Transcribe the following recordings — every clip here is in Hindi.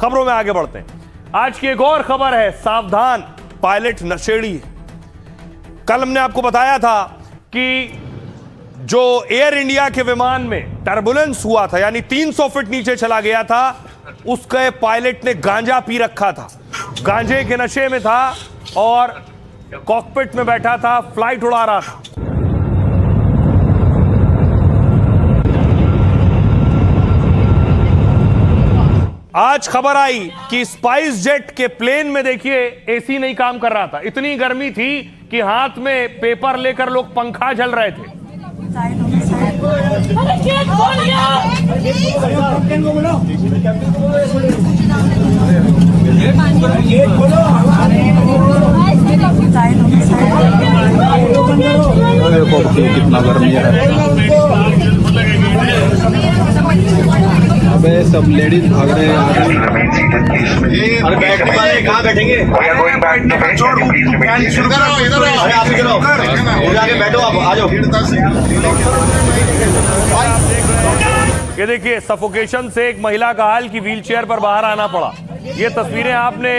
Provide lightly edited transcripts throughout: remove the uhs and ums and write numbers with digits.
खबरों में आगे बढ़ते हैं। आज की एक और खबर है, सावधान पायलट नशेड़ी है। कल हमने आपको बताया था कि जो एयर इंडिया के विमान में टर्बुलेंस हुआ था, यानी 300 फीट नीचे चला गया था, उसके पायलट ने गांजा पी रखा था, गांजे के नशे में था और कॉकपिट में बैठा था, फ्लाइट उड़ा रहा था। आज खबर आई कि स्पाइस जेट के प्लेन में देखिए एसी नहीं काम कर रहा था, इतनी गर्मी थी कि हाथ में पेपर लेकर लोग पंखा झल रहे थे। कितना गर्मी है, अबे सब लेडीज भाग रहे हैं। अरे बैठने वाले कहाँ बैठेंगे? शुरू करो, इधर आप ही करो, आगे बैठो, आप आ जाओ। ये देखिए सफोकेशन से एक महिला का हाल कि व्हीलचेयर पर बाहर आना पड़ा। ये तस्वीरें आपने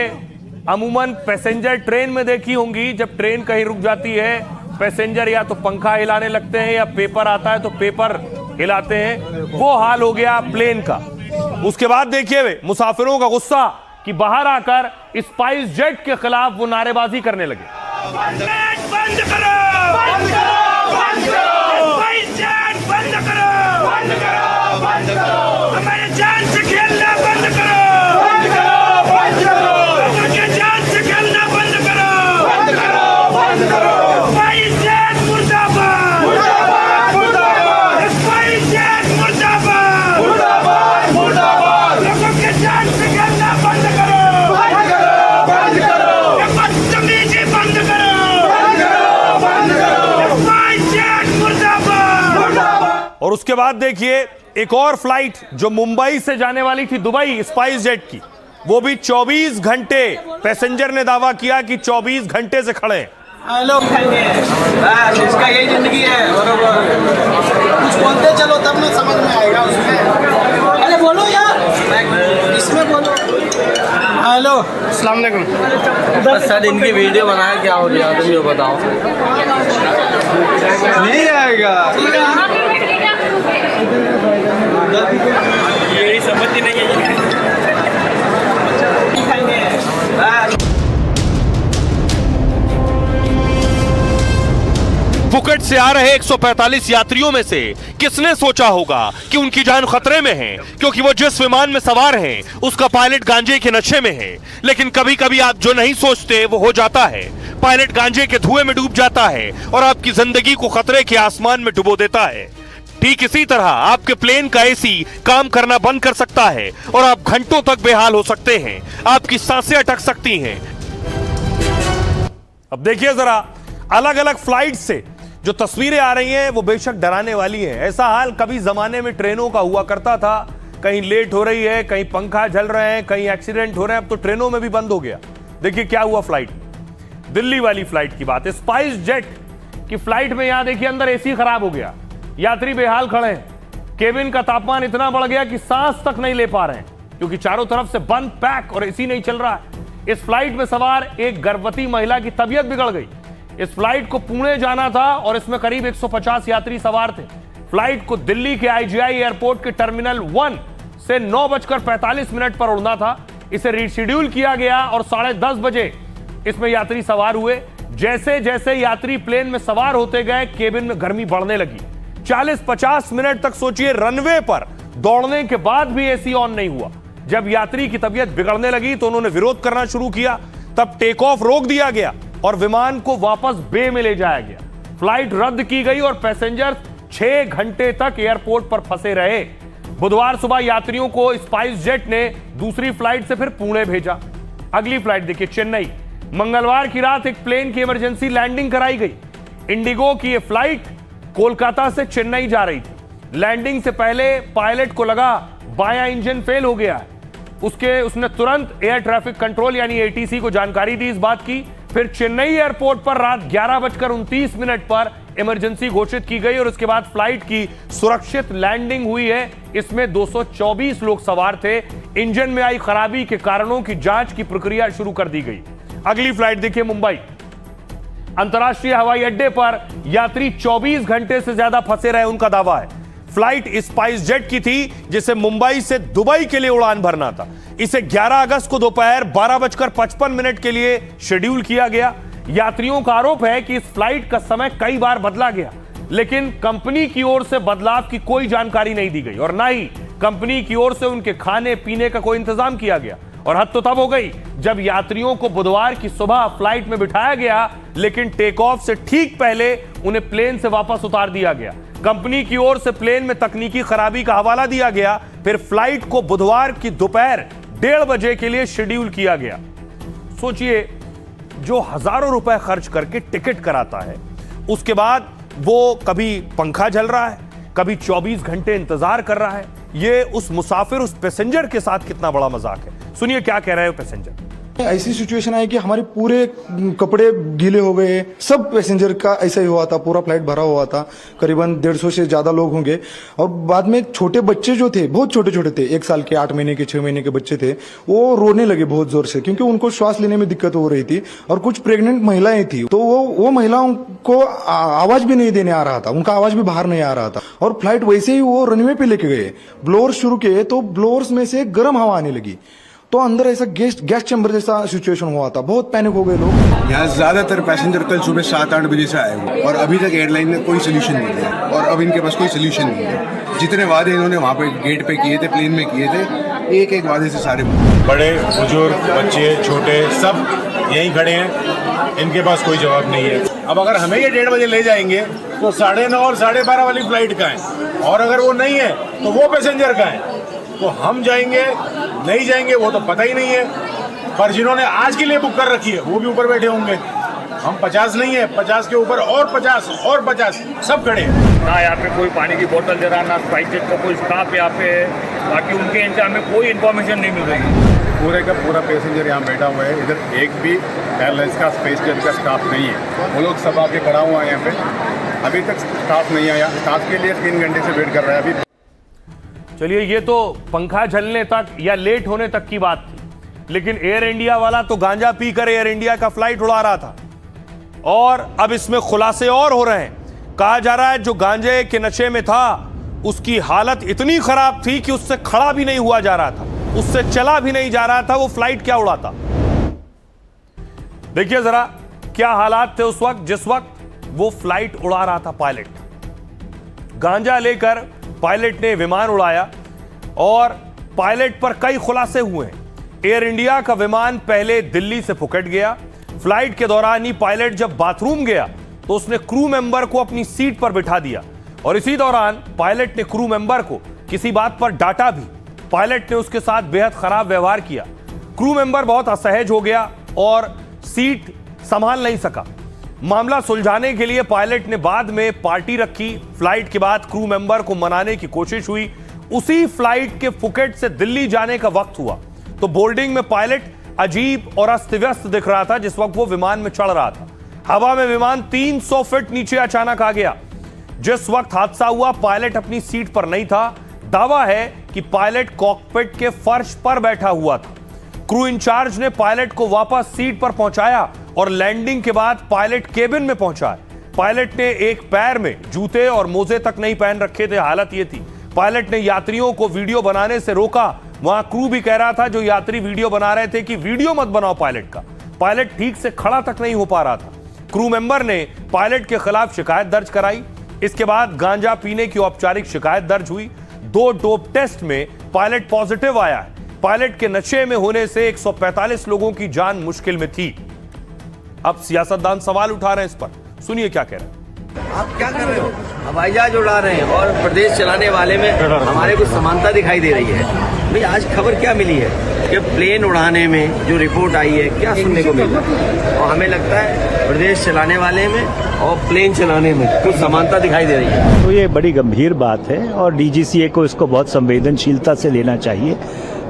अमूमन पैसेंजर ट्रेन में देखी होंगी। जब ट्रेन कहीं रुक जाती है, पैसेंजर या तो पंखा हिलाने लगते हैं या पेपर आता है तो पेपर हिलाते हैं। वो हाल हो गया प्लेन का। उसके बाद देखिए मुसाफिरों का गुस्सा कि बाहर आकर स्पाइस जेट के खिलाफ वो नारेबाजी करने लगे। बंद करो, बंद करो, बंद करो, स्पाइस जेट बंद करो, बंद करो, बंद करो, हमारे जान से खेलना बंद करो, बंद करो, बंद करो, हमारे जान से खेलना बंद करो, बंद करो, बंद करो, स्पाइस जेट मुर्दाबाद, मुर्दाबाद, मुर्दाबाद, स्पाइस जेट मुर्दाबाद, मुर्दाबाद, मुर्दाबाद, लोगों के जान से खेलना बंद करो, बंद करो, बंद करो, ये बदतमीजी बंद करो, बंद करो, बंद करो, स्पाइस जेट मुर्दाबाद, मुर्दाबाद। और उसके बाद देखिए एक और फ्लाइट जो मुंबई से जाने वाली थी दुबई, स्पाइस जेट की, वो भी 24 घंटे, पैसेंजर ने दावा किया कि 24 घंटे से खड़े हैं। हेलो, इसका यही जिंदगी है, कुछ बोलते चलो तब ना समझ में आएगा उसमें। अरे बोलो यार, इसमें बोलो। हेलो, अस्सलाम वालेकुम। सर इनकी वीडियो बनाया, क्या हो गया तुम ये बताओ। नहीं आएगा, ये समझती नहीं है। फुकेट से आ रहे 145 यात्रियों में से किसने सोचा होगा कि उनकी जान खतरे में है, क्योंकि वो जिस विमान में सवार हैं उसका पायलट गांजे के नशे में है। लेकिन कभी कभी आप जो नहीं सोचते वो हो जाता है। पायलट गांजे के धुएं में डूब जाता है और आपकी जिंदगी को खतरे के आसमान में डुबो देता है। ठीक इसी तरह आपके प्लेन का एसी काम करना बंद कर सकता है और आप घंटों तक बेहाल हो सकते हैं, आपकी सांसें अटक सकती हैं। अब देखिए जरा अलग अलग फ्लाइट से जो तस्वीरें आ रही हैं वो बेशक डराने वाली हैं। ऐसा हाल कभी जमाने में ट्रेनों का हुआ करता था, कहीं लेट हो रही है, कहीं पंखा जल रहे हैं, कहीं एक्सीडेंट हो रहे हैं। अब तो ट्रेनों में भी बंद हो गया। देखिए क्या हुआ फ्लाइट, दिल्ली वाली फ्लाइट की बात है। स्पाइस जेट की फ्लाइट में यहां देखिए अंदर एसी खराब हो गया, यात्री बेहाल खड़े हैं। केबिन का तापमान इतना बढ़ गया कि सांस तक नहीं ले पा रहे हैं, क्योंकि चारों तरफ से बंद, पैक और एसी नहीं चल रहा है। इस फ्लाइट में सवार एक गर्भवती महिला की तबीयत बिगड़ गई। इस फ्लाइट को पुणे जाना था और इसमें करीब 150 यात्री सवार थे। फ्लाइट को दिल्ली के आईजीआई एयरपोर्ट के टर्मिनल 1 से 9:45 पर उड़ना था। इसे रीशेड्यूल किया गया और 10:30 बजे इसमें यात्री सवार हुए। जैसे जैसे यात्री प्लेन में सवार होते गए, केबिन में गर्मी बढ़ने लगी। 40-50 मिनट तक सोचिए रनवे पर दौड़ने के बाद भी एसी ऑन नहीं हुआ। जब यात्री की तबीयत बिगड़ने लगी तो उन्होंने विरोध करना शुरू किया। तब टेक ऑफ रोक दिया गया और विमान को वापस बे में ले जाया गया। फ्लाइट रद्द की गई और पैसेंजर 6 घंटे तक एयरपोर्ट पर फंसे रहे। बुधवार सुबह यात्रियों को स्पाइस जेट ने दूसरी फ्लाइट से फिर पुणे भेजा। अगली फ्लाइट देखिए चेन्नई। मंगलवार की रात एक प्लेन की इमरजेंसी लैंडिंग कराई गई। इंडिगो की यह फ्लाइट कोलकाता से चेन्नई जा रही थी। लैंडिंग से पहले पायलट को लगा बायां इंजन फेल हो गया है। उसने तुरंत एयर ट्रैफिक कंट्रोल यानी एटीसी को जानकारी दी इस बात की। फिर चेन्नई एयरपोर्ट पर रात 11:29 पर इमरजेंसी घोषित की गई और उसके बाद फ्लाइट की सुरक्षित लैंडिंग हुई है। इसमें 224 लोग सवार थे। इंजन में आई खराबी के कारणों की जांच की प्रक्रिया शुरू कर दी गई। अगली फ्लाइट देखिए, मुंबई अंतर्राष्ट्रीय हवाई अड्डे पर यात्री 24 घंटे से ज्यादा फंसे रहे, उनका दावा है। फ्लाइट स्पाइस जेट की थी जिसे मुंबई से दुबई के लिए उड़ान भरना था। इसे 11 अगस्त को दोपहर 12:55 के लिए शेड्यूल किया गया। यात्रियों का आरोप है कि इस फ्लाइट का समय कई बार बदला गया, लेकिन कंपनी की ओर से बदलाव की कोई जानकारी नहीं दी गई और ना ही कंपनी की ओर से उनके खाने पीने का कोई इंतजाम किया गया। और हद तो तब हो गई जब यात्रियों को बुधवार की सुबह फ्लाइट में बिठाया गया, लेकिन टेक ऑफ से ठीक पहले उन्हें प्लेन से वापस उतार दिया गया। कंपनी की ओर से प्लेन में तकनीकी खराबी का हवाला दिया गया। फिर फ्लाइट को बुधवार की दोपहर 1:30 बजे के लिए शेड्यूल किया गया। सोचिए, जो हजारों रुपए खर्च करके टिकट कराता है, उसके बाद वो कभी पंखा झल रहा है, कभी 24 घंटे इंतजार कर रहा है। ये उस मुसाफिर, उस पैसेंजर के साथ कितना बड़ा मजाक है। सुनिए क्या कह रहे हैं पैसेंजर। ऐसी सिचुएशन आई कि हमारे पूरे कपड़े गीले हो गए। सब पैसेंजर का ऐसा ही हुआ था, पूरा फ्लाइट भरा हुआ था, करीबन 150 से ज्यादा लोग होंगे। और बाद में छोटे बच्चे जो थे, बहुत छोटे छोटे थे, 1 साल के, 8 महीने के, 6 महीने के बच्चे थे, वो रोने लगे बहुत जोर से, क्योंकि उनको श्वास लेने में दिक्कत हो रही थी। और कुछ प्रेग्नेंट महिलाएं थी, तो वो महिलाओं को आवाज भी नहीं देने आ रहा था, उनका आवाज भी बाहर नहीं आ रहा था। और फ्लाइट वैसे ही वो रनवे पे लेके गए, ब्लोअर्स शुरू किए, तो ब्लोअर्स में से गर्म हवा आने लगी, तो अंदर ऐसा गैस चैम्बर जैसा सिचुएशन हुआ था। बहुत पैनिक हो गए लोग। यहाँ ज्यादातर पैसेंजर कल सुबह 7-8 बजे से आए हुए और अभी तक एयरलाइन ने कोई सोल्यूशन नहीं दिया और अब इनके पास कोई सोल्यूशन नहीं है। जितने वादे इन्होंने वहाँ पे गेट पे किए थे, प्लेन में किए थे, एक एक वादे से सारे बड़े बुजुर्ग, बच्चे, छोटे, सब यहीं खड़े हैं, इनके पास कोई जवाब नहीं है। अब अगर हमें ये 1:30 बजे ले जाएंगे तो 9:30 और 12:30 वाली फ्लाइट का है, और अगर वो नहीं है तो वो पैसेंजर का है। तो हम जाएंगे नहीं जाएंगे वो तो पता ही नहीं है। पर जिन्होंने आज के लिए बुक कर रखी है वो भी ऊपर बैठे होंगे। हम 50 नहीं है, 50 के ऊपर और 50 सब खड़े हैं। ना यहाँ पे कोई पानी की बोतल दे रहा, ना स्पाइस जेट का कोई स्टाफ यहाँ पे है। बाकी उनके एंड से हमें कोई इन्फॉर्मेशन नहीं मिल रही। पूरे का पूरा पैसेंजर यहाँ बैठा हुआ है। इधर एक भी एयरलाइंस का, स्पेस जेट का स्टाफ नहीं है। वो लोग सब आके खड़ा हुआ है यहाँ पे। अभी तक स्टाफ नहीं आया। स्टाफ के लिए 3 घंटे से वेट कर रहा है अभी। चलिए, ये तो पंखा झलने तक या लेट होने तक की बात थी, लेकिन एयर इंडिया वाला तो गांजा पीकर एयर इंडिया का फ्लाइट उड़ा रहा था। और अब इसमें खुलासे और हो रहे हैं। कहा जा रहा है जो गांजे के नशे में था उसकी हालत इतनी खराब थी कि उससे खड़ा भी नहीं हुआ जा रहा था, उससे चला भी नहीं जा रहा था। वो फ्लाइट क्या उड़ाता। देखिए जरा क्या हालात थे उस वक्त, जिस वक्त वो फ्लाइट उड़ा रहा था पायलट। गांजा लेकर पायलट ने विमान उड़ाया और पायलट पर कई खुलासे हुए हैं। एयर इंडिया का विमान पहले दिल्ली से फुकेट गया। फ्लाइट के दौरान ही पायलट जब बाथरूम गया तो उसने क्रू मेंबर को अपनी सीट पर बिठा दिया और इसी दौरान पायलट ने क्रू मेंबर को किसी बात पर डांटा भी। पायलट ने उसके साथ बेहद खराब व्यवहार किया। क्रू मेंबर बहुत असहज हो गया और सीट संभाल नहीं सका। मामला सुलझाने के लिए पायलट ने बाद में पार्टी रखी। फ्लाइट के बाद क्रू मेंबर को मनाने की कोशिश हुई। उसी फ्लाइट के फुकेट से दिल्ली जाने का वक्त हुआ तो बोर्डिंग में पायलट अजीब और अस्त व्यस्त दिख रहा था जिस वक्त वो विमान में चढ़ रहा था। हवा में विमान 300 फीट नीचे अचानक आ गया। जिस वक्त हादसा हुआ पायलट अपनी सीट पर नहीं था। दावा है कि पायलट कॉकपिट के फर्श पर बैठा हुआ था। क्रू इंचार्ज ने पायलट को वापस सीट पर पहुंचाया और लैंडिंग के बाद पायलट केबिन में पहुंचा। पायलट ने एक पैर में जूते और मोजे तक नहीं पहन रखे थे। हालत यह थी। पायलट ने यात्रियों को वीडियो बनाने से रोका। वहां क्रू भी कह रहा था, जो यात्री वीडियो बना रहे थे, कि वीडियो मत बनाओ पायलट का। पायलट ठीक से खड़ा तक नहीं हो पा रहा था। क्रू मेंबर ने पायलट के खिलाफ शिकायत दर्ज कराई। इसके बाद गांजा पीने की औपचारिक शिकायत दर्ज हुई। 2 डोप टेस्ट में पायलट पॉजिटिव आया है। पायलट के नशे में होने से 145 लोगों की जान मुश्किल में थी। अब सियासतदान सवाल उठा रहे हैं इस पर। सुनिए क्या कह रहे हैं। आप क्या कर रहे हो? हवाई जहाज उड़ा रहे हैं और प्रदेश चलाने वाले में हमारे को समानता दिखाई दे रही है। भाई आज खबर क्या मिली है कि प्लेन उड़ाने में जो रिपोर्ट आई है, क्या सुनने को मिला? और हमें लगता है प्रदेश चलाने वाले में और प्लेन चलाने में कुछ समानता दिखाई दे रही है। तो ये बड़ी गंभीर बात है और डीजीसीए को इसको बहुत संवेदनशीलता से लेना चाहिए।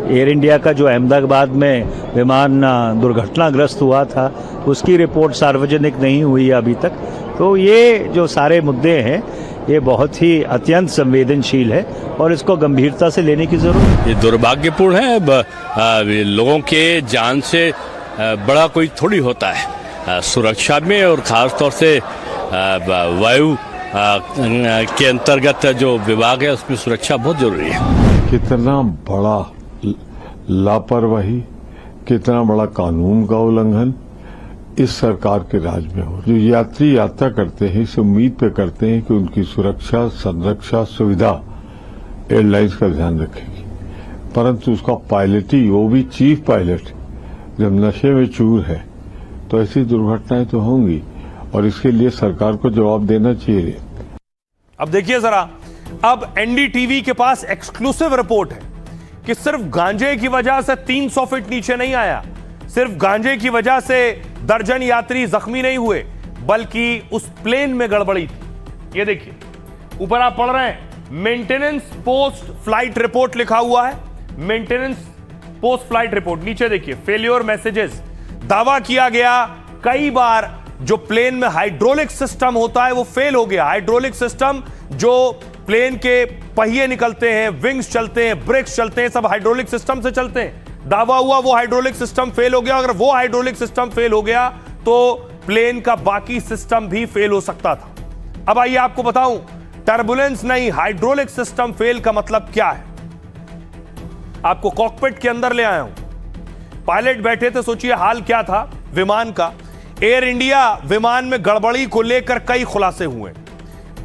एयर इंडिया का जो अहमदाबाद में विमान दुर्घटनाग्रस्त हुआ था उसकी रिपोर्ट सार्वजनिक नहीं हुई अभी तक। तो ये जो सारे मुद्दे हैं ये बहुत ही अत्यंत संवेदनशील है और इसको गंभीरता से लेने की जरूरत है। ये दुर्भाग्यपूर्ण है। लोगों के जान से बड़ा कोई थोड़ी होता है सुरक्षा में, और ख़ास तौर से वायु के अंतर्गत जो विभाग है उसमें सुरक्षा बहुत जरूरी है। कितना बड़ा लापरवाही, कितना बड़ा कानून का उल्लंघन इस सरकार के राज में हो। जो यात्री यात्रा करते हैं इस उम्मीद पे करते हैं कि उनकी सुरक्षा, संरक्षा, सुविधा एयरलाइंस का ध्यान रखेगी, परंतु उसका पायलट ही, वो भी चीफ पायलट, जब नशे में चूर है तो ऐसी दुर्घटनाएं तो होंगी और इसके लिए सरकार को जवाब देना चाहिए। अब देखिए जरा, अब एनडीटीवी के पास एक्सक्लूसिव रिपोर्ट है कि सिर्फ गांजे की वजह से 300 फीट नीचे नहीं आया, सिर्फ गांजे की वजह से दर्जन यात्री जख्मी नहीं हुए, बल्कि उस प्लेन में गड़बड़ी थी। ये देखिए ऊपर आप पढ़ रहे हैं, मेंटेनेंस पोस्ट फ्लाइट रिपोर्ट लिखा हुआ है, मेंटेनेंस पोस्ट फ्लाइट रिपोर्ट। नीचे देखिए फेलियर मैसेजेस। दावा किया गया कई बार जो प्लेन में हाइड्रोलिक सिस्टम होता है वो फेल हो गया। हाइड्रोलिक सिस्टम, जो प्लेन के पहिए निकलते हैं, विंग्स चलते हैं, ब्रेक्स चलते हैं, सब हाइड्रोलिक सिस्टम से चलते हैं। दावा हुआ वो हाइड्रोलिक सिस्टम फेल हो गया। अगर वो हाइड्रोलिक सिस्टम फेल हो गया तो प्लेन का बाकी सिस्टम भी फेल हो सकता था। अब आइए आपको बताऊं, टर्बुलेंस नहीं, हाइड्रोलिक सिस्टम फेल का मतलब क्या है। आपको कॉकपिट के अंदर ले आया हूं। पायलट बैठे थे, सोचिए हाल क्या था विमान का। एयर इंडिया विमान में गड़बड़ी को लेकर कई खुलासे हुए।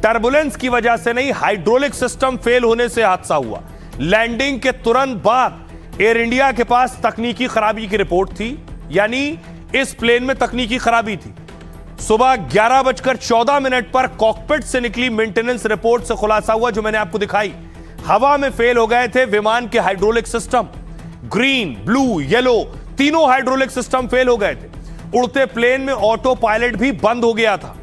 टर्बुलेंस की वजह से नहीं, हाइड्रोलिक सिस्टम फेल होने से हादसा हुआ। लैंडिंग के तुरंत बाद एयर इंडिया के पास तकनीकी खराबी की रिपोर्ट थी, यानी इस प्लेन में तकनीकी खराबी थी। सुबह 11:14 पर कॉकपिट से निकली मेंटेनेंस रिपोर्ट से खुलासा हुआ, जो मैंने आपको दिखाई। हवा में फेल हो गए थे विमान के hydraulic system. Green, blue, yellow तीनों हाइड्रोलिक सिस्टम फेल हो गए थे। उड़ते प्लेन में ऑटो पायलट भी बंद हो गया था।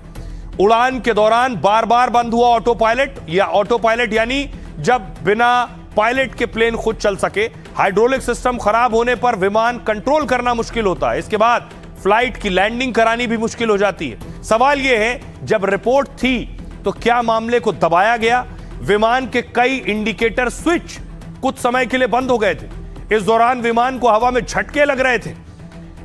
उड़ान के दौरान बार बार बंद हुआ ऑटो पायलट, या ऑटो पायलट यानी जब बिना पायलट के प्लेन खुद चल सके। हाइड्रोलिक सिस्टम खराब होने पर विमान कंट्रोल करना मुश्किल होता है। इसके बाद फ्लाइट की लैंडिंग करानी भी मुश्किल हो जाती है। सवाल यह है, जब रिपोर्ट थी तो क्या मामले को दबाया गया? विमान के कई इंडिकेटर स्विच कुछ समय के लिए बंद हो गए थे। इस दौरान विमान को हवा में झटके लग रहे थे,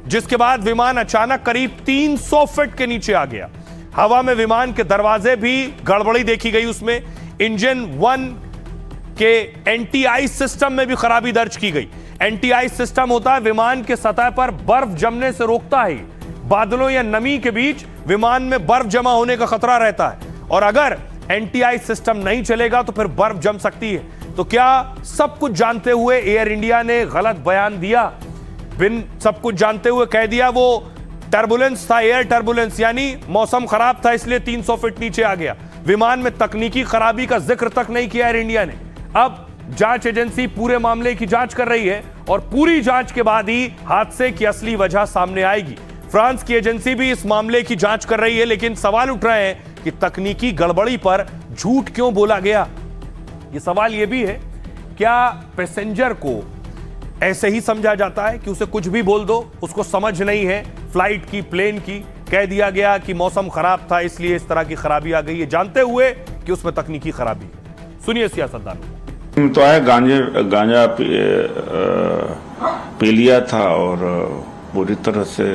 जिसके बाद विमान अचानक करीब 300 फीट के नीचे आ गया। हवा में विमान के दरवाजे भी गड़बड़ी देखी गई। उसमें इंजन 1 के एंटी सिस्टम में भी खराबी दर्ज की गई। एंटी सिस्टम होता है विमान के सतह पर बर्फ जमने से रोकता है। बादलों या नमी के बीच विमान में बर्फ जमा होने का खतरा रहता है, और अगर एंटी सिस्टम नहीं चलेगा तो फिर बर्फ जम सकती है। तो क्या सब कुछ जानते हुए एयर इंडिया ने गलत बयान दिया? बिन सब कुछ जानते हुए कह दिया वो टर्बुलेंस था, एयर टर्बुलेंस, यानी मौसम खराब था इसलिए 300 फीट नीचे आ गया। विमान में तकनीकी खराबी का जिक्र तक नहीं किया एयर इंडिया ने। अब जांच एजेंसी पूरे मामले की जांच कर रही है और पूरी जांच के बाद ही हादसे की असली वजह सामने आएगी। फ्रांस की एजेंसी भी इस मामले की जांच कर रही है, लेकिन सवाल उठ रहे हैं कि तकनीकी गड़बड़ी पर झूठ क्यों बोला गया। यह सवाल यह भी है, क्या पैसेंजर को ऐसे ही समझा जाता है कि उसे कुछ भी बोल दो, उसको समझ नहीं है फ्लाइट की, प्लेन की, कह दिया गया कि मौसम खराब था इसलिए इस तरह की खराबी आ गई है, जानते हुए कि उसमें तकनीकी खराबी है। सुनिए सियासतदानों। तो है गांजा पी लिया था और पूरी तरह से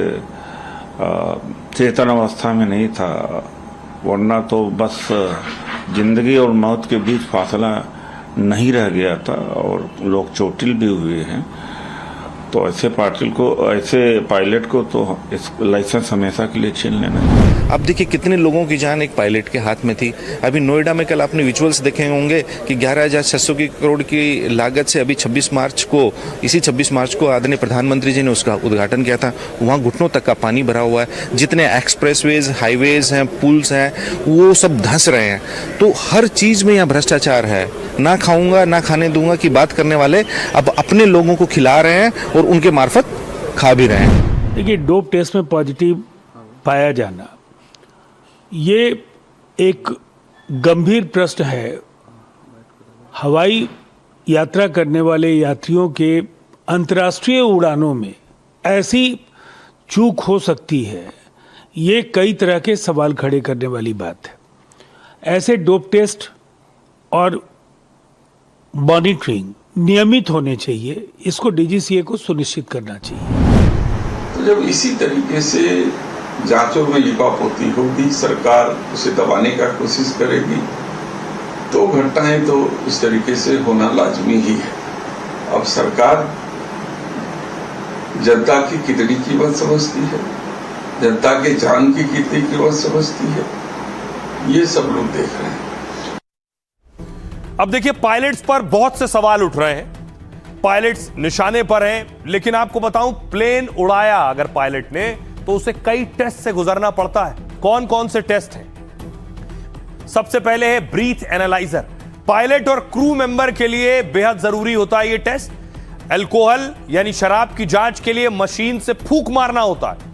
चेतन अवस्था में नहीं था, वरना तो बस जिंदगी और मौत के बीच फासला नहीं रह गया था और लोग चोटिल भी हुए हैं। तो ऐसे पायलट को तो इस लाइसेंस हमेशा के लिए छीन लेना है। अब देखिए कितने लोगों की जान एक पायलट के हाथ में थी। अभी नोएडा में कल आपने विजुअल्स देखे होंगे कि 11,600 करोड़ की लागत से अभी 26 मार्च को आदरणीय प्रधानमंत्री जी ने उसका उद्घाटन किया था। वहाँ घुटनों तक का पानी भरा हुआ है। जितने एक्सप्रेसवेज, हाईवेज हैं, पुल्स हैं, वो सब धंस रहे हैं। तो हर चीज़ में यहाँ भ्रष्टाचार है। ना खाऊंगा ना खाने दूंगा की बात करने वाले अब अपने लोगों को खिला रहे हैं और उनके मार्फत खा भी रहे हैं। देखिए, डोप टेस्ट में पॉजिटिव पाया जाना ये एक गंभीर प्रश्न है। हवाई यात्रा करने वाले यात्रियों के अंतर्राष्ट्रीय उड़ानों में ऐसी चूक हो सकती है, ये कई तरह के सवाल खड़े करने वाली बात है। ऐसे डोप टेस्ट और मॉनिटरिंग नियमित होने चाहिए, इसको डीजीसीए को सुनिश्चित करना चाहिए। तो जब इसी तरीके से जांचों में लिपापोती होगी, सरकार उसे दबाने का कोशिश करेगी, तो घटनाएं तो इस तरीके से होना लाजमी ही है। अब सरकार जनता की कितनी कीमत समझती है, जनता के जान की कितनी कीमत समझती है, ये सब लोग देख रहे हैं। अब देखिए, पायलट्स पर बहुत से सवाल उठ रहे हैं। पायलट्स निशाने पर हैं, लेकिन आपको बताऊं, प्लेन उड़ाया अगर पायलट ने तो उसे कई टेस्ट से गुजरना पड़ता है। कौन कौन से टेस्ट हैं? सबसे पहले है ब्रीथ एनालाइजर। पायलट और क्रू मेंबर के लिए बेहद जरूरी होता है ये टेस्ट। अल्कोहल यानी शराब की जांच के लिए मशीन से फूंक मारना होता है।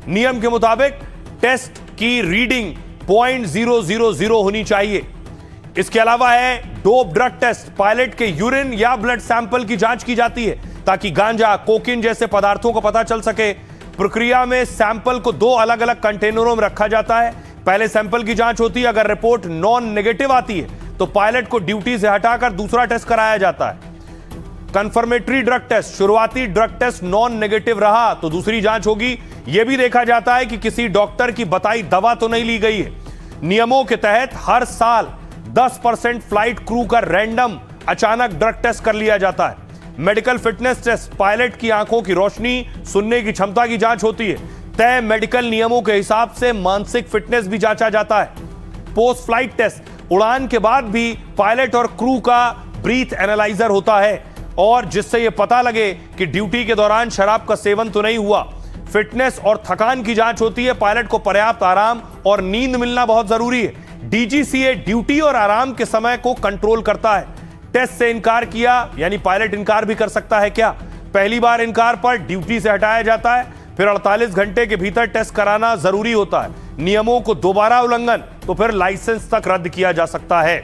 नियम के मुताबिक टेस्ट की रीडिंग 0.000 होनी चाहिए। इसके अलावा है डोप ड्रग टेस्ट। पायलट के यूरिन या ब्लड सैंपल की जांच की जाती है ताकि गांजा, कोकीन जैसे पदार्थों का पता चल सके। प्रक्रिया में सैंपल को 2 अलग अलग कंटेनरों में रखा जाता है। पहले सैंपल की जांच होती है, अगर रिपोर्ट नॉन नेगेटिव आती है तो पायलट को ड्यूटी से हटाकर दूसरा टेस्ट कराया जाता है। कंफर्मेटरी ड्रग टेस्ट, शुरुआती ड्रग टेस्ट नॉन नेगेटिव रहा तो दूसरी जांच होगी। यह भी देखा जाता है कि किसी डॉक्टर की बताई दवा तो नहीं ली गई है। नियमों के तहत हर साल 10% फ्लाइट क्रू का रैंडम अचानक ड्रग टेस्ट कर लिया जाता है। मेडिकल फिटनेस टेस्ट, पायलट की आंखों की रोशनी, सुनने की क्षमता की जांच होती है। तय मेडिकल नियमों के हिसाब से मानसिक फिटनेस भी जांचा जाता है। पोस्ट फ्लाइट टेस्ट, उड़ान के बाद भी पायलट और क्रू का ब्रीथ एनालाइजर होता है और जिससे यह पता लगे कि ड्यूटी के दौरान शराब का सेवन तो नहीं हुआ। फिटनेस और थकान की जांच होती है। पायलट को पर्याप्त आराम और नींद मिलना बहुत जरूरी है। डीजीसीए ड्यूटी और आराम के समय को कंट्रोल करता है। टेस्ट से इनकार किया यानी पायलट इनकार भी कर सकता है क्या? पहली बार इनकार पर ड्यूटी से हटाया जाता है, फिर 48 घंटे के भीतर टेस्ट कराना जरूरी होता है। नियमों को दोबारा उल्लंघन तो फिर लाइसेंस तक रद्द किया जा सकता है।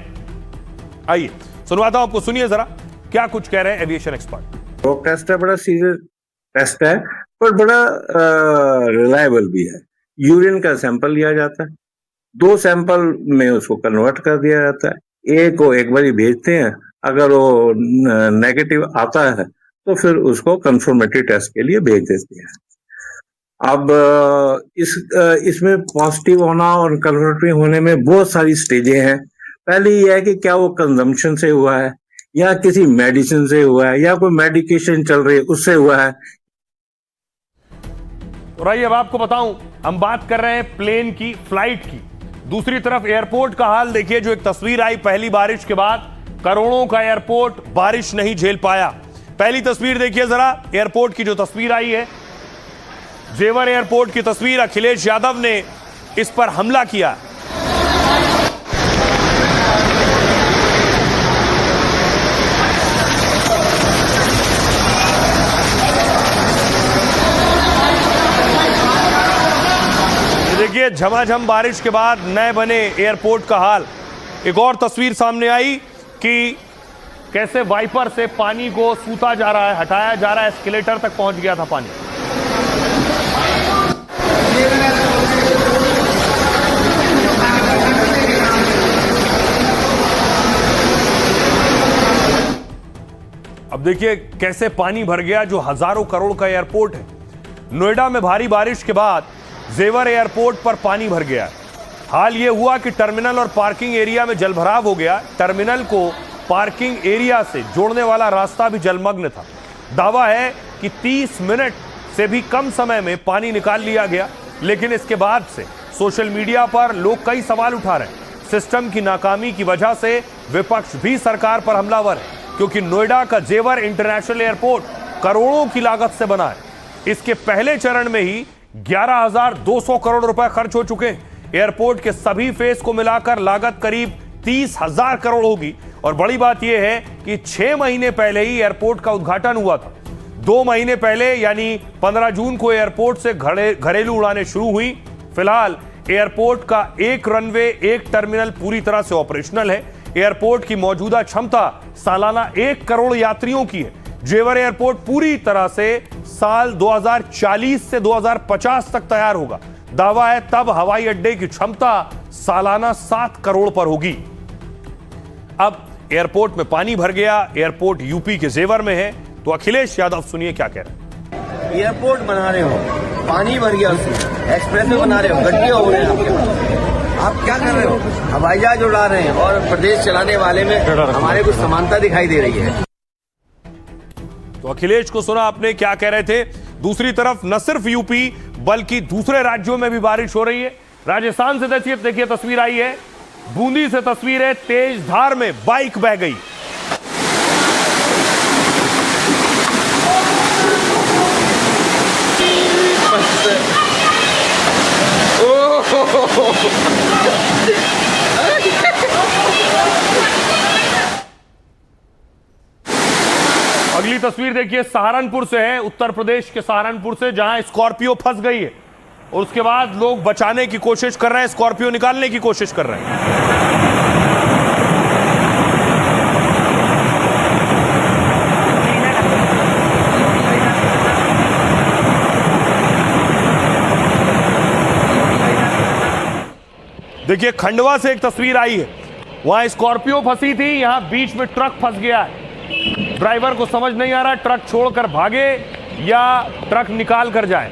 आइए सुनवाता हूं आपको, सुनिए जरा क्या कुछ कह रहे हैं एविएशन एक्सपर्ट। वो टेस्ट है, बड़ा सीरियस टेस्ट है, पर बड़ा रिलायबल भी है। यूरिन का सैंपल लिया जाता है, 2 सैंपल में उसको कन्वर्ट कर दिया जाता है। एक को एक बारी भेजते हैं, अगर वो नेगेटिव आता है तो फिर उसको कंफर्मेटरी टेस्ट के लिए भेज देते हैं। अब इसमें पॉजिटिव होना और कंफर्मेटरी होने में बहुत सारी स्टेजें हैं। पहले ये है कि क्या वो कंजम्पशन से हुआ है या किसी मेडिसिन से हुआ है या कोई मेडिकेशन चल रही है उससे हुआ है। और आइए अब आपको बताऊं, हम बात कर रहे हैं प्लेन की, फ्लाइट की। दूसरी तरफ एयरपोर्ट का हाल देखिए, जो एक तस्वीर आई पहली बारिश के बाद। करोड़ों का एयरपोर्ट बारिश नहीं झेल पाया। पहली तस्वीर देखिए जरा, एयरपोर्ट की जो तस्वीर आई है, जेवर एयरपोर्ट की तस्वीर। अखिलेश यादव ने इस पर हमला किया। देखिए झमाझम बारिश के बाद नए बने एयरपोर्ट का हाल। एक और तस्वीर सामने आई कि कैसे वाइपर से पानी को सूता जा रहा है, हटाया जा रहा है, एस्केलेटर तक पहुंच गया था पानी। अब देखिए कैसे पानी भर गया जो हजारों करोड़ का एयरपोर्ट है। नोएडा में भारी बारिश के बाद जेवर एयरपोर्ट पर पानी भर गया। हाल यह हुआ कि टर्मिनल और पार्किंग एरिया में जलभराव हो गया। टर्मिनल को पार्किंग एरिया से जोड़ने वाला रास्ता भी जलमग्न था। दावा है कि 30 मिनट से भी कम समय में पानी निकाल लिया गया, लेकिन इसके बाद से सोशल मीडिया पर लोग कई सवाल उठा रहे हैं। सिस्टम की नाकामी की वजह से विपक्ष भी सरकार पर हमलावर है, क्योंकि नोएडा का जेवर इंटरनेशनल एयरपोर्ट करोड़ों की लागत से बना है। इसके पहले चरण में ही 11,200 करोड़ रुपए खर्च हो चुके हैं। एयरपोर्ट के सभी फेज को मिलाकर लागत करीब 30,000 करोड़ होगी। और बड़ी बात यह है कि 6 महीने पहले ही एयरपोर्ट का उद्घाटन हुआ था। 2 महीने पहले यानी 15 जून को एयरपोर्ट से घरेलू उड़ानें शुरू हुई। फिलहाल एयरपोर्ट का एक रनवे, एक टर्मिनल पूरी तरह से ऑपरेशनल है। एयरपोर्ट की मौजूदा क्षमता सालाना 1 करोड़ यात्रियों की है। जेवर एयरपोर्ट पूरी तरह से साल 2040 से 2050 तक तैयार होगा। दावा है तब हवाई अड्डे की क्षमता सालाना 7 करोड़ पर होगी। अब एयरपोर्ट में पानी भर गया, एयरपोर्ट यूपी के जेवर में है, तो अखिलेश यादव सुनिए क्या कह रहे हैं। एयरपोर्ट बना रहे हो, पानी भर गया उसमें, एक्सप्रेस वे बना रहे हो, गड्ढे हो रहे हैं आपके पास, आप क्या कर रहे हो? हवाई जहाज उड़ा रहे हैं और प्रदेश चलाने वाले में हमारे कुछ समानता दिखाई दे रही है। तो अखिलेश को सुना आपने क्या कह रहे थे। दूसरी तरफ न सिर्फ यूपी बल्कि दूसरे राज्यों में भी बारिश हो रही है। राजस्थान से देखिए तस्वीर आई है, बूंदी से तस्वीर है, तेज धार में बाइक बह गई। अगली तस्वीर देखिए सहारनपुर से है, उत्तर प्रदेश के सहारनपुर से, जहां स्कॉर्पियो फंस गई है और उसके बाद लोग बचाने की कोशिश कर रहे हैं, स्कॉर्पियो निकालने की कोशिश कर रहे हैं। देखिए खंडवा से एक तस्वीर आई है, वहां स्कॉर्पियो फंसी थी, यहां बीच में ट्रक फंस गया है। ड्राइवर को समझ नहीं आ रहा ट्रक छोड़कर भागे या ट्रक निकाल कर जाए।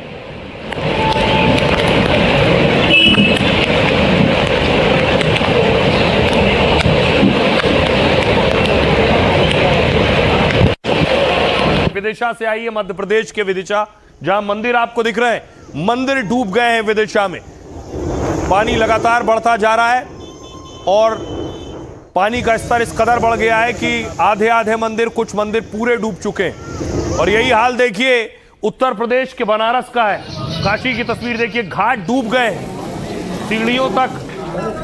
विदिशा से आई है, मध्य प्रदेश के विदिशा, जहां मंदिर आपको दिख रहे हैं, मंदिर डूब गए हैं विदिशा में। पानी लगातार बढ़ता जा रहा है और पानी का स्तर इस कदर बढ़ गया है कि आधे आधे मंदिर, कुछ मंदिर पूरे डूब चुके हैं। और यही हाल देखिए उत्तर प्रदेश के बनारस का है। काशी की तस्वीर देखिए, घाट डूब गए हैं, सीढ़ियों तक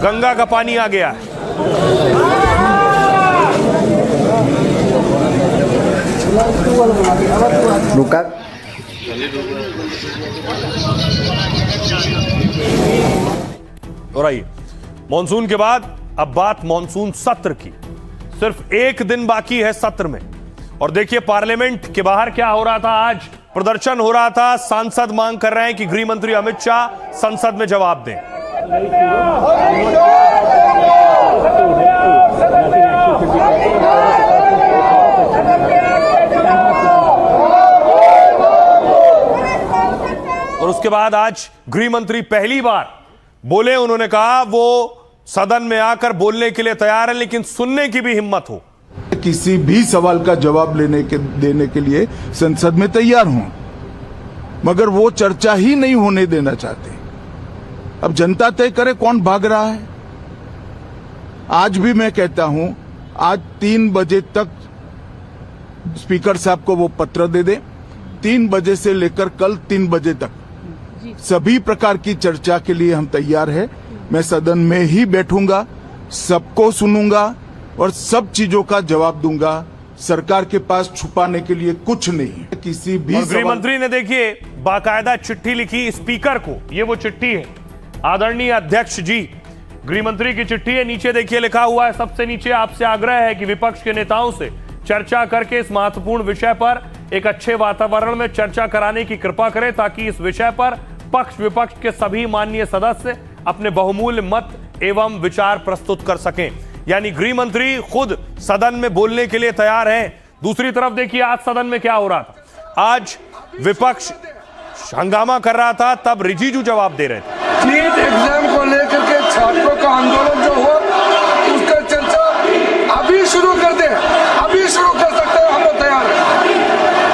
गंगा का पानी आ गया है। रुका और आइए मॉनसून के बाद अब बात मॉनसून सत्र की। सिर्फ एक दिन बाकी है सत्र में और देखिए पार्लियामेंट के बाहर क्या हो रहा था। आज प्रदर्शन हो रहा था, सांसद मांग कर रहे हैं कि गृह मंत्री अमित शाह संसद में जवाब दें। और उसके बाद आज गृह मंत्री पहली बार बोले, उन्होंने कहा वो सदन में आकर बोलने के लिए तैयार है लेकिन सुनने की भी हिम्मत हो। किसी भी सवाल का जवाब देने के लिए संसद में तैयार हूं, मगर वो चर्चा ही नहीं होने देना चाहते। अब जनता तय करे कौन भाग रहा है। आज भी मैं कहता हूं, आज 3 बजे तक स्पीकर साहब को वो पत्र दे दे, 3 बजे से लेकर कल 3 बजे तक सभी प्रकार की चर्चा के लिए हम तैयार हैं। मैं सदन में ही बैठूंगा, सबको सुनूंगा और सब चीजों का जवाब दूंगा। सरकार के पास छुपाने के लिए कुछ नहीं है। किसी भी गृह मंत्री ने देखिए बाकायदा चिट्ठी लिखी स्पीकर को, ये वो चिट्ठी है। आदरणीय अध्यक्ष जी, गृह मंत्री की चिट्ठी है, नीचे देखिए लिखा हुआ है, सबसे नीचे आपसे आग्रह है कि विपक्ष के नेताओं से चर्चा करके इस महत्वपूर्ण विषय पर एक अच्छे वातावरण में चर्चा कराने की कृपा करें ताकि इस विषय पर पक्ष विपक्ष के सभी माननीय सदस्य अपने बहुमूल्य मत एवं विचार प्रस्तुत कर सकें। यानी गृह मंत्री खुद सदन में बोलने के लिए तैयार हैं। दूसरी तरफ देखिए आज सदन में क्या हो रहा था। आज विपक्ष हंगामा कर रहा था, तब रिजिजू जवाब दे रहे थे। नीट एग्जाम को लेकर के छात्रों का आंदोलन जो हो उसका चर्चा अभी शुरू कर दे, अभी शुरू कर सकते हैं, हम लोग तैयार हैं,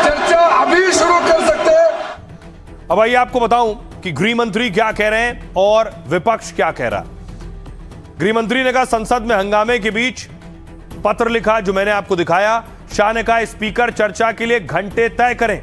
चर्चा अभी शुरू कर सकते हैं। अब आइए आपको बताऊं कि गृह मंत्री क्या कह रहे हैं और विपक्ष क्या कह रहा है। गृह मंत्री ने कहा संसद में हंगामे के बीच पत्र लिखा जो मैंने आपको दिखाया। शाह ने कहा स्पीकर चर्चा के लिए घंटे तय करें।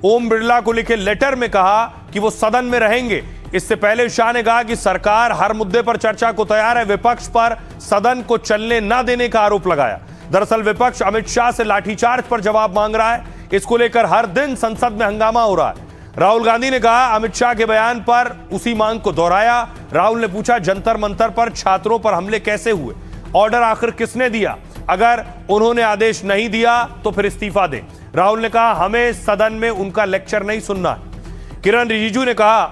ओम बिरला को लिखे लेटर में कहा कि वो सदन में रहेंगे। इससे पहले शाह ने कहा कि सरकार हर मुद्दे पर चर्चा को तैयार है, विपक्ष पर सदन को चलने न देने का आरोप लगाया। दरअसल विपक्ष अमित शाह से लाठीचार्ज पर जवाब मांग रहा है। इसको लेकर हर दिन संसद में हंगामा हो रहा है। राहुल गांधी ने कहा अमित शाह के बयान पर उसी मांग को दोहराया। राहुल ने पूछा जंतर मंतर पर छात्रों पर हमले कैसे हुए, ऑर्डर आखिर किसने दिया, अगर उन्होंने आदेश नहीं दिया तो फिर इस्तीफा दें। राहुल ने कहा हमें सदन में उनका लेक्चर नहीं सुनना है। किरण रिजिजू ने कहा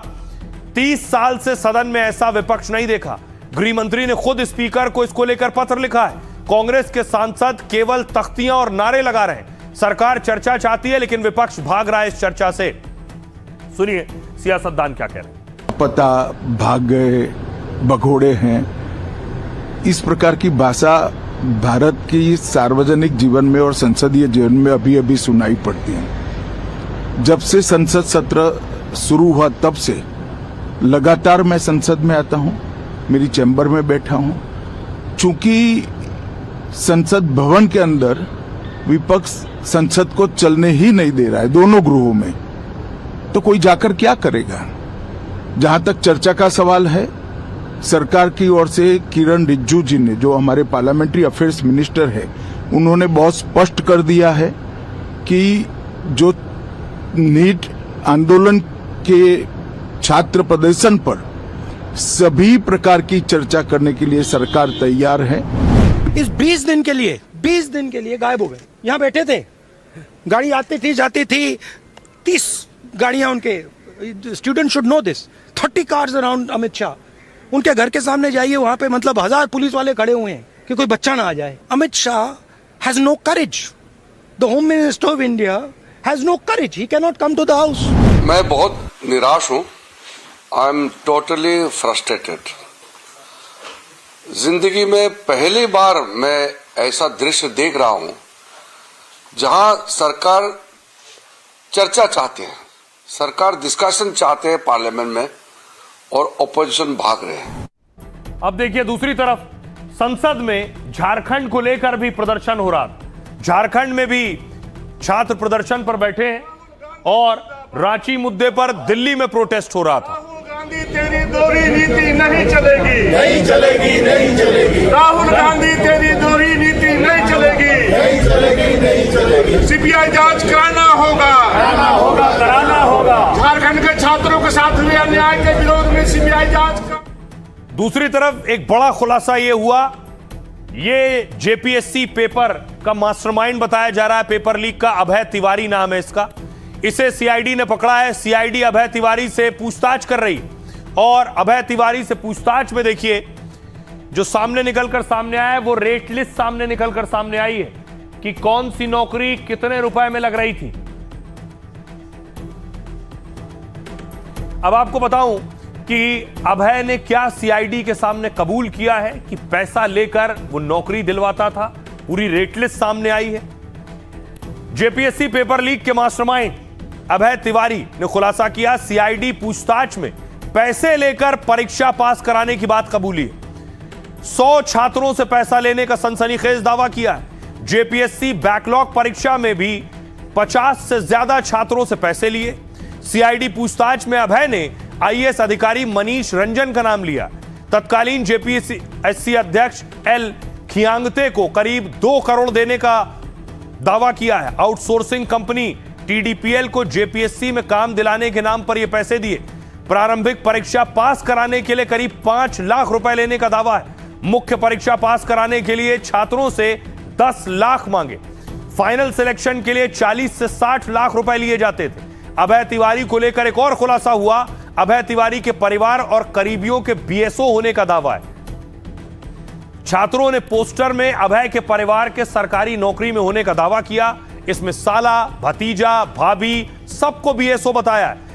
30 साल से सदन में ऐसा विपक्ष नहीं देखा। गृह मंत्री ने खुद स्पीकर को इसको लेकर पत्र लिखा है। कांग्रेस के सांसद केवल तख्तियां और नारे लगा रहे हैं। सरकार चर्चा चाहती है लेकिन विपक्ष भाग रहा है इस चर्चा से। सुनिए सियासतदान क्या कह रहे हैं। पता भाग गए, भगोड़े हैं, इस प्रकार की भाषा भारत की सार्वजनिक जीवन में और संसदीय जीवन में अभी अभी सुनाई पड़ती है। जब से संसद सत्र शुरू हुआ तब से लगातार मैं संसद में आता हूं, मेरी चैम्बर में बैठा हूं। चूंकि संसद भवन के अंदर विपक्ष संसद को चलने ही नहीं दे रहा है दोनों गृहों में, तो कोई जाकर क्या करेगा। जहां तक चर्चा का सवाल है, सरकार की ओर से किरण रिजिजू जी ने, जो हमारे पार्लियामेंट्री अफेयर्स मिनिस्टर है, उन्होंने बहुत स्पष्ट कर दिया है कि जो नीट आंदोलन के छात्र प्रदर्शन पर सभी प्रकार की चर्चा करने के लिए सरकार तैयार है। इस 20 दिन के लिए गायब हो गए। यहाँ बैठे थे, गाड़ी आती थी जाती थी, 30 गाड़ियां उनके। Student should know this. 30 cars around Amit Shah. उनके घर के सामने जाइए, वहां पे मतलब 1000 पुलिस वाले खड़े हुए हैं कि कोई बच्चा ना आ जाए। Amit Shah has no courage. The home minister of India has no courage. He can not come to the house. मैं बहुत निराश हूं। I am totally frustrated. जिंदगी में पहली बार मैं ऐसा दृश्य देख रहा हूं जहां सरकार चर्चा चाहते हैं, सरकार डिस्कशन चाहते हैं पार्लियामेंट में, और ऑपोजिशन भाग रहे हैं। अब देखिए दूसरी तरफ संसद में झारखंड को लेकर भी प्रदर्शन हो रहा था। झारखंड में भी छात्र प्रदर्शन पर बैठे हैं और रांची मुद्दे पर दिल्ली में प्रोटेस्ट हो रहा था। तेरी दोहरी नीति नहीं चलेगी, नहीं चलेगी, नहीं चलेगी। राहुल गांधी तेरी दोहरी नीति नहीं चलेगी, नहीं चलेगी, नहीं चलेगी। सीबीआई जांच कराना होगा, कराना होगा। झारखंड के छात्रों के साथ हुए अन्याय के विरोध में सीबीआई जांच का। दूसरी तरफ एक बड़ा खुलासा यह हुआ, ये जेपीएससी पेपर का मास्टरमाइंड बताया जा रहा है। पेपर लीक का अभय तिवारी नाम है इसका। इसे सीआईडी ने पकड़ा है। सीआईडी अभय तिवारी से पूछताछ कर रही और अभय तिवारी से पूछताछ में देखिए जो सामने निकलकर सामने आया है वो रेट लिस्ट सामने निकलकर सामने आई है कि कौन सी नौकरी कितने रुपए में लग रही थी। अब आपको बताऊं कि अभय ने क्या सीआईडी के सामने कबूल किया है कि पैसा लेकर वो नौकरी दिलवाता था। पूरी रेट लिस्ट सामने आई है। जेपीएससी पेपर लीक के मास्टरमाइंड अभय तिवारी ने खुलासा किया, सीआईडी पूछताछ में पैसे लेकर परीक्षा पास कराने की बात कबूली है। 100 छात्रों से पैसा लेने का सनसनीखेज दावा किया है। जेपीएससी बैकलॉग परीक्षा में भी 50 से ज्यादा छात्रों से पैसे लिए। सीआईडी पूछताछ में अभय ने आईएएस अधिकारी मनीष रंजन का नाम लिया। तत्कालीन जेपीएससी अध्यक्ष एल खियांगते को करीब 2 करोड़ देने का दावा किया है। आउटसोर्सिंग कंपनी टीडीपीएल को जेपीएससी में काम दिलाने के नाम पर यह पैसे दिए। प्रारंभिक परीक्षा पास कराने के लिए करीब 5 लाख रुपए लेने का दावा है। मुख्य परीक्षा पास कराने के लिए छात्रों से 10 लाख मांगे। फाइनल सिलेक्शन के लिए 40 से 60 लाख रुपए लिए जाते थे। अभय तिवारी को लेकर एक और खुलासा हुआ। अभय तिवारी के परिवार और करीबियों के बीएसओ होने का दावा है। छात्रों ने पोस्टर में अभय के परिवार के सरकारी नौकरी में होने का दावा किया। इसमें साला, भतीजा, भाभी सबको बीएसओ बताया है।